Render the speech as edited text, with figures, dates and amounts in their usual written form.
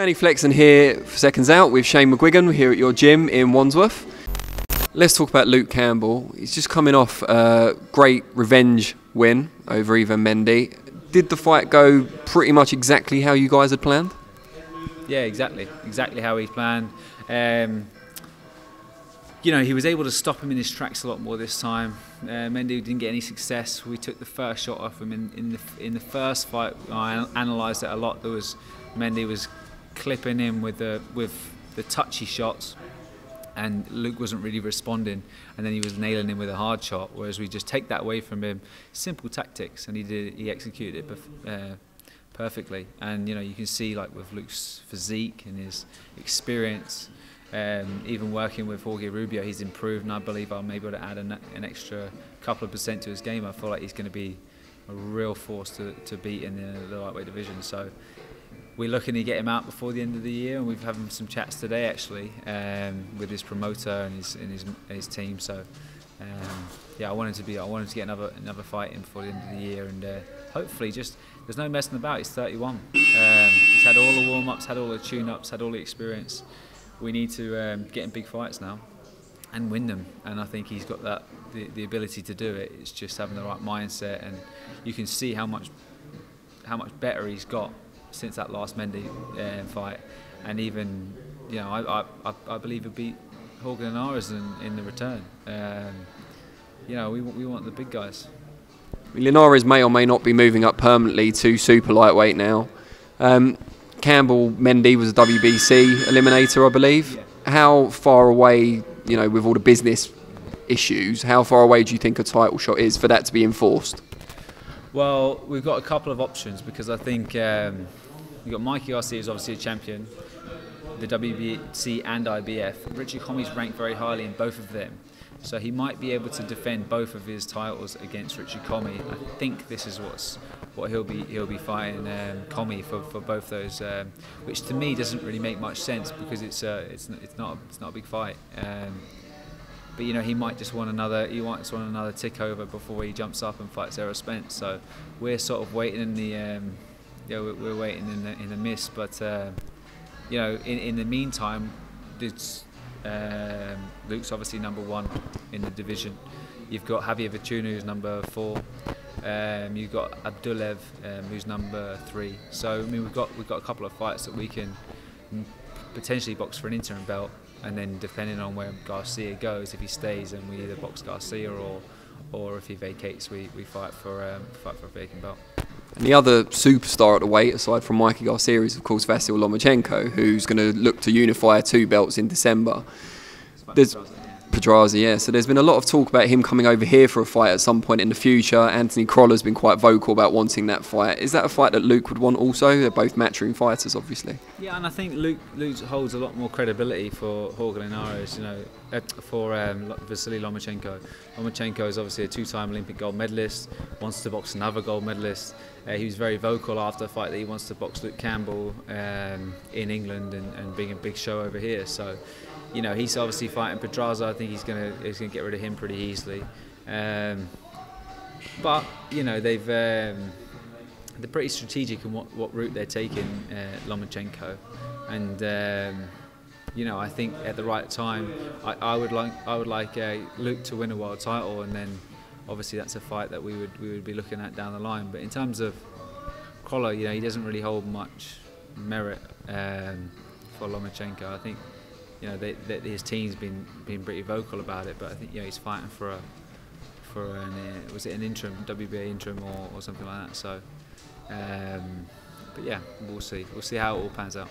Danny Flexen here for Seconds Out with Shane McGuigan. We're here at your gym in Wandsworth. Let's talk about Luke Campbell. He's just coming off a great revenge win over Yvan Mendy. Did the fight go pretty much exactly how you guys had planned? Yeah, exactly how he planned. You know, he was able to stop him in his tracks a lot more this time. Mendy didn't get any success. We took the first shot off him in the first fight. I analysed it a lot. Mendy was clipping him with the touchy shots, and Luke wasn't really responding. And then he was nailing him with a hard shot. Whereas we just take that away from him, simple tactics, and he executed it perfectly. And you know, you can see like with Luke's physique and his experience. Even working with Jorge Rubio, he's improved, and I believe I'll maybe able to add an extra couple of % to his game. I feel like he's going to be a real force to beat in the lightweight division. So we're looking to get him out before the end of the year, and we've having some chats today actually with his promoter and his team. So yeah, I wanted to get another fight in before the end of the year, and hopefully there's no messing about. He's 31. He's had all the warm-ups, had all the tune-ups, had all the experience. We need to get in big fights now and win them, and I think he's got the ability to do it. It's just having the right mindset, and you can see how much better he's got since that last Mendy fight. And even, you know, I believe he'll beat Jorge Linares in the return. You know, we want the big guys. Linares may or may not be moving up permanently to super lightweight now. Campbell Mendy was a WBC eliminator, I believe. Yeah. How far away, you know, with all the business issues, how far away do you think a title shot is for that to be enforced? Well, we've got a couple of options, because I think we've got Mikey Garcia, who's obviously a champion, the WBC and IBF. Richie Commey's ranked very highly in both of them, so he might be able to defend both of his titles against Richie Commey. I think this is what he'll be fighting Commey for both those, which to me doesn't really make much sense, because it's not a big fight. But you know, he might just want another tick over before he jumps up and fights Errol Spence. So we're sort of waiting in the we're waiting in the mist. But you know, in the meantime, Luke's obviously #1 in the division. You've got Javier Vichunu, who's #4. You've got Abdulev, who's #3. So I mean, we've got a couple of fights that we can potentially box for an interim belt, and then depending on where Garcia goes, if he stays, then we either box Garcia, or if he vacates, we fight for a vacant belt. And the other superstar at the weight, aside from Mikey Garcia, is of course VASYL Lomachenko, who's going to look to unify 2 belts in December. There's Pedraza, yeah. So there's been a lot of talk about him coming over here for a fight at some point in the future. Anthony Crolla's been quite vocal about wanting that fight. Is that a fight that Luke would want also? They're both matchroom fighters, obviously. Yeah, and I think Luke holds a lot more credibility for Jorge Linares, you know, for VASYL Lomachenko. Lomachenko is obviously a 2-time Olympic gold medalist, wants to box another gold medalist. He was very vocal after the fight that he wants to box Luke Campbell in England and being a big show over here. So, you know, he's obviously fighting Pedraza. I think he's gonna get rid of him pretty easily. But you know, they're pretty strategic in what route they're taking, Lomachenko, and you know, I think at the right time, I would like Luke to win a world title, and then obviously that's a fight that we would be looking at down the line. But in terms of Crolla, you know, he doesn't really hold much merit for Lomachenko. I think, you know, his team's been pretty vocal about it, but I think, you know, he's fighting for an was it an interim, WBA interim or something like that. So, but yeah, we'll see how it all pans out.